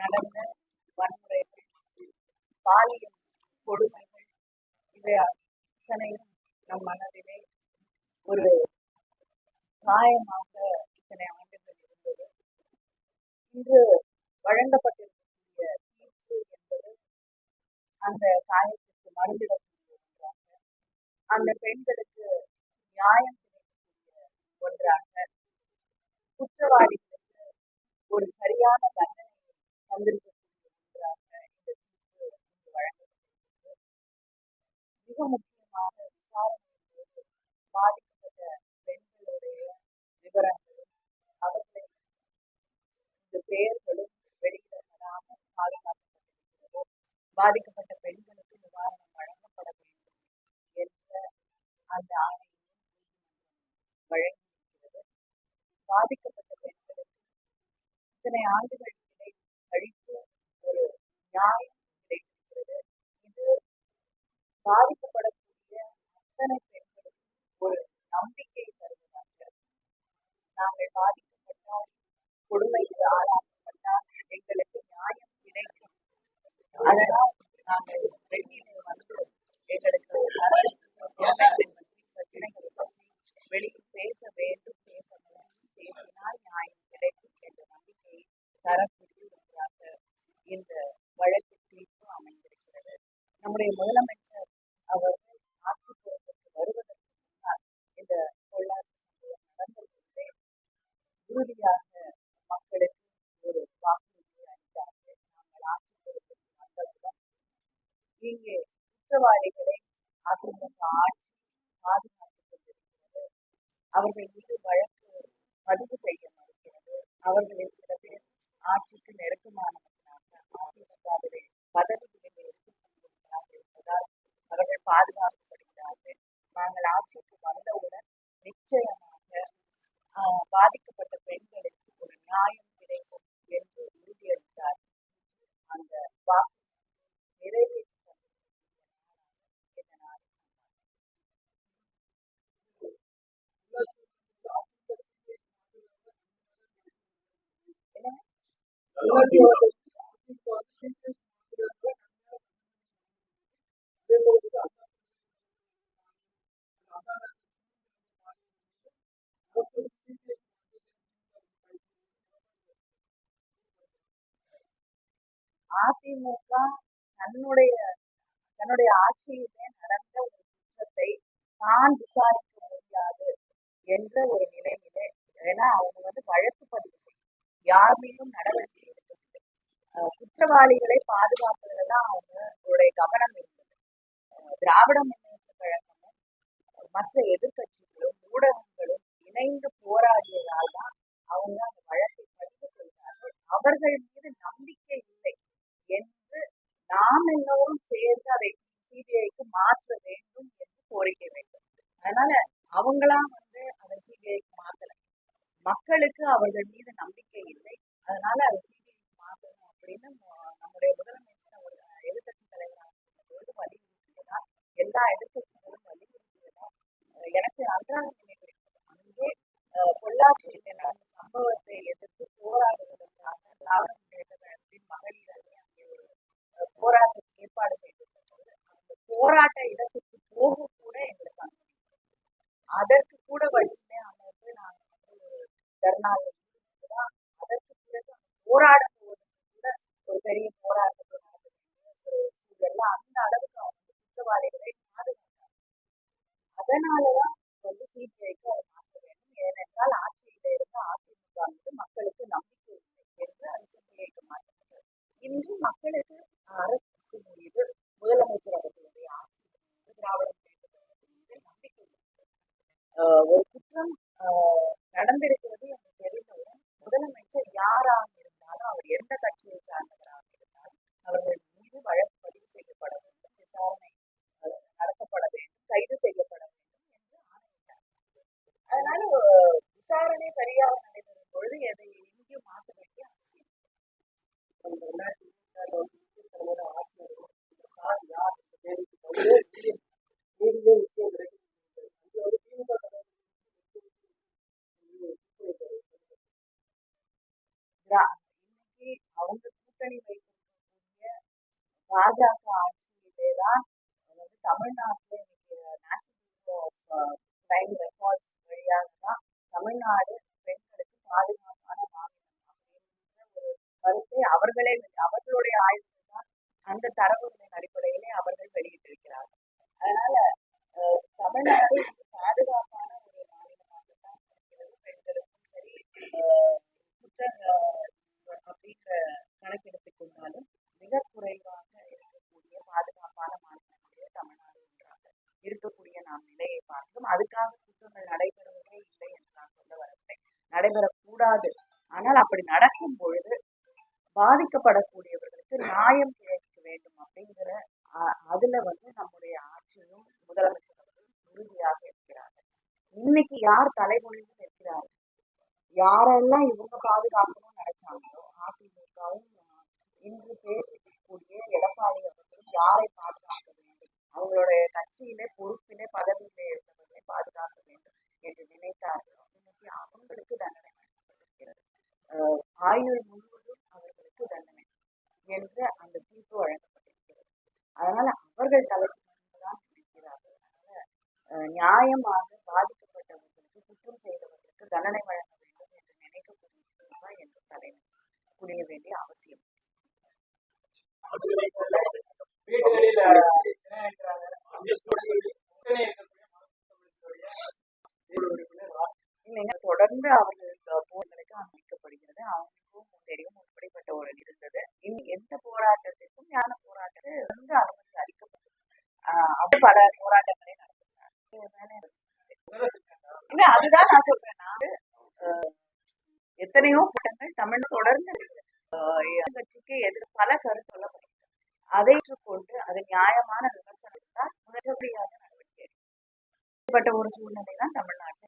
நடந்த வன்முறைகள், பாலியல் கொடுமைகள் இவை அத்தனையும் நம் மனதிலே ஒரு காயமாக இத்தனை ஆண்டுகள் இருந்தது. இன்று வழங்கப்பட்டிருக்கக்கூடிய தீர்ப்பு என்பது அந்த காயத்திற்கு மருந்திடக்கூடிய ஒன்றாக, அந்த பெண்களுக்கு நியாயம் கிடைக்கக்கூடிய ஒன்றாக, குற்றவாளிகளுக்கு ஒரு சரியான தண்டனையை தந்திருக்கக்கூடிய ஒன்றாக இந்த தீர்ப்பு இன்று வழங்கப்பட்டிருக்கிறது. மிக முக்கியமாக விசாரணையின் போது பாதிக்கப்பட்ட பெண்களுடைய விவரங்களும் அவர்களை இந்த பெயர்களும் வெளியிடப்படாமல் பாதுகாக்கப்பட்டிருக்கிறது. பாதிக்கப்பட்ட பெண்களுக்கு நிவாரணம் வழங்கப்பட வேண்டும் என்ற அந்த ஆணையை வழங்கியிருக்கிறது. பாதிக்கப்பட்ட பெண்களுக்கு இத்தனை ஆண்டுகள் கழித்து ஒரு நியாயம் கிடைத்திருக்கிறது. இது பாதிக்கப்படக்கூடிய அத்தனை பெண்களுக்கும் ஒரு நம்பிக்கை தருவதாக, நாங்கள் பாதிக்கப்பட்டால், கொடுமைக்கு ஆளாக்கப்பட்டால் எங்களுக்கு நியாயம் கிடைக்கும், அதனால் நாங்கள் வெளியிலே வந்து எங்களுக்கு பிரச்சனைகளை பற்றி வெளியில் பேச வேண்டும், பேச முடியும், பேசினால் நியாயம் கிடைக்கும் என்ற நம்பிக்கையை தரக்கூடிய ஒன்றாக இந்த வழக்கு தீர்ப்பு அமைந்திருக்கிறது. நம்முடைய முதலமைச்சர் அவர்கள் ஆட்சி பொறுப்புக்கு வருவதற்கு முன்னால் இந்த பொள்ளாச்சி சம்பவம் நடந்த போதே உறுதியாக மக்களுக்கு ஒரு வாக்குறுதியை அளித்தார்கள். நாங்கள் ஆட்சி பொறுப்புக்கு வந்தவுடன் இங்கே குற்றவாளிகளை அதிமுக ஆட்சி பாதுகாத்துக் கொண்டிருக்கிறது, அவர்கள் மீது வழக்கு பதிவு செய்ய மறுக்கிறது, அவர்களில் சில பேர் ஆட்சிக்கு நெருக்கமானவர்களாக அதிமுகவிலே பதவிகளில் இருக்கக்கூடியவர்களாக இருப்பதால் அவர்கள் பாதுகாக்கப்படுகிறார்கள். நாங்கள் ஆட்சிக்கு வந்தவுடன் நிச்சயமாக பாதிக்கப்பட்ட பெண்களுக்கு ஒரு நியாயம் கிடைக்கும் என்று உறுதியளித்தார். அந்த வாக்கு நிறைவேற்றி அதிமுக தன்னுடைய ஆட்சியிலே நடந்த ஒரு குற்றத்தை தான் விசாரிக்க முடியாது என்ற ஒரு நிலையிலே, ஏன்னா அவங்க வழக்கு பதிவு செய்யும், யார் மீதும் நடவடிக்கை எடுக்கவில்லை, குற்றவாளிகளை பாதுகாப்பதுதான் அவங்களுடைய கவனம் இருந்தது. திராவிட முன்னேற்ற கழகமும் மற்ற எதிர்கட்சிகளும் ஊடகங்களும் இணைந்து போராடியதால் தான் அவங்க அந்த வழக்கை பதிவு செய்தார்கள். அவர்கள் மீது நம்பிக்கை இல்லை என்று நாம் எல்லோரும் சேர்ந்து அதை சிபிஐக்கு மாற்ற வேண்டும் என்று கோரிக்கை வைத்தோம். அதனால அவங்களாம் அதை சிபிஐக்கு மாற்றல, மக்களுக்கு அவர்கள் மீது நம்பிக்கை இல்லை, அதனால அதை சிபிஐக்கு மாற்றணும் அப்படின்னு நம்முடைய முதலமைச்சர் அவர் எதிர்கட்சி தலைவராக வலியுறுத்தியதால், எல்லா எதிர்கட்சிகளும் வலியுறுத்தியதால் எனக்கு நன்றாக நினைவிருக்கிறது. அங்கே பொள்ளாச்சியில் நடந்த சம்பவத்தை எதிர்த்து போராடுவதற்காக திராவிட முன்னேற்ற கழகத்தின் மகளிர் அணி அங்கே ஒரு போராட்டத்தை ஏற்பாடு செய்திருந்தபோது அந்த போராட்ட இடத்துக்கு போக கூட எங்களுக்கு அனுமதி, அதற்கு கூட வழியிலே அமைத்து நாங்கள் ஒரு தர்ணாவில் ஈடுபட்டுதான் அதற்கு பிறகு போராட போவதற்கு கூட ஒரு பெரிய போராட்டத்தை நடத்த வேண்டிய சூழல்லாம் அந்த அளவுக்கு அவங்க குற்றவாளிகளை பாதுகாத்தாங்க. அதனாலதான் சிபிஐக்கு அதை மாற்ற வேண்டும், ஏனென்றால் ஆட்சியில இருந்து அதிமுக மீது மக்களுக்கு நம்பிக்கை இல்லை என்று அது சிபிஐக்கு மாற்றப்பட்டது. இன்று மக்களுக்கு அரசு மீது, முதலமைச்சர் அவர்களுடைய ஆட்சி மீது, திராவிட முன்னேற்ற கழகத்தின் மீது நம்பிக்கை இல்லை. ஒரு குற்றம் நடந்திருக்கிறது என்று தெரிந்தவுடன் முதலமைச்சர் யாராக இருந்தாலும், அவர் எந்த கட்சியை சார்ந்தவராக இருந்தாலும் அவர்கள் மீது வழக்கு பதிவு செய்யப்பட வேண்டும், விசாரணை நடத்தப்பட வேண்டும், கைது செய்யப்பட வேண்டும் என்று ஆணையிட்டார். அதனால விசாரணை சரியாக நடைபெறும் பொழுது எதை எங்கேயும் மாற்ற வேண்டிய அவசியம் இன்னைக்கு அவங்க கூட்டணி பாஜக ஆட்சியிலே தான் வந்து தமிழ்நாட்டில் இன்னைக்கு நேஷனல் கிரைம் ரெக்கார்ட்ஸ் வழியாக தான் தமிழ்நாடு பெண்களுக்கு பாதுகாப்பான மாநிலம் அப்படின்ற ஒரு கருத்தை அவர்களுடைய ஆய்வுகள் தான் அந்த தரவுகளின் அடிப்படையிலே அவர்கள் வெளியிட்டிருக்கிறார்கள். அதனால தமிழ்நாடு பாதுகாப்பான ஒரு மாநிலமாகத்தான் இருக்கிறது. பெண்களுக்கும் சரி குற்ற அப்படின்ற கணக்கெடுத்துக் கொண்டாலும் மிக குறைவாக இருக்கக்கூடிய பாதுகாப்பான மாநிலங்களிலே தமிழ்நாடு ஒன்றாக இருக்கக்கூடிய நாம் நிலையை பார்க்கிறோம். அதுக்காக குற்றங்கள் நடைபெறுவதே இல்லை என்று நான் சொல்ல வரவில்லை, நடைபெறக்கூடாது. ஆனால் அப்படி நடக்கும் பொழுது பாதிக்கப்படக்கூடியவர்களுக்கு நியாயம் கிடைக்க வேண்டும் அப்படிங்கிற அதுல வந்து நம்முடைய ஆட்சியும் முதலமைச்சர் அவர்களும் உறுதியாக இருக்கிறார்கள். இன்னைக்கு யார் தலைமொழிந்து நிற்கிறார்கள், யாரெல்லாம் இவங்க பாதுகாக்கணும்னு நினைச்சாங்களோ அதிமுகவும் இன்று பேசக்கூடிய எடப்பாடி அவர்களும் யாரை பாதுகாக்க வேண்டும், அவங்களுடைய கட்சியிலே பொறுப்பிலே பதவியிலே இருந்தவர்களை பாதுகாக்க வேண்டும் என்று நினைத்தார்களோ இன்னைக்கு அவங்களுக்கு தண்டனை வழங்கப்பட்டிருக்கிறது. ஆயுள் முழுவதும் அவர்களுக்கு தண்டனை என்று அந்த தீர்ப்பு வழங்கப்பட்டிருக்கிறது. அதனால அவர்கள் தலைவர்கள்தான் இருக்கிறார்கள். அதனால நியாயமாக பாதிக்கப்பட்டவர்களுக்கு, குற்றம் செய்தவர்களுக்கு தண்டனை வழங்க வேண்டும் என்று நினைக்கக்கூடிய என்ற தலைமை புரிய வேண்டிய அவசியம். இல்லைங்க, தொடர்ந்து அவர்கள் போர்களுக்கு அனுமதிக்கப்படுகிறது. அவங்களுக்கும் தெரியும் இப்படிப்பட்ட ஒரு இருந்தது. எந்த போராட்டத்திற்கும் ஞான போராட்டத்தை வந்து அனுமதி அளிக்கப்பட்டது. அப்படி பல போராட்டங்களை நடத்துகிறார். அதுதான் நான் சொல்றேன். நான் எத்தனையோ போராட்டங்கள் தமிழ் தொடர்ந்து கட்சிக்கு எதிர் பல கருத்து சொல்லப்படுகிறது. அதை ஏற்றுக்கொண்டு அது நியாயமான விமர்சனம் இருந்தால் முதற்சபடியாக நடவடிக்கை எடுக்கப்பட்ட ஒரு சூழ்நிலை தான் தமிழ்நாட்டில்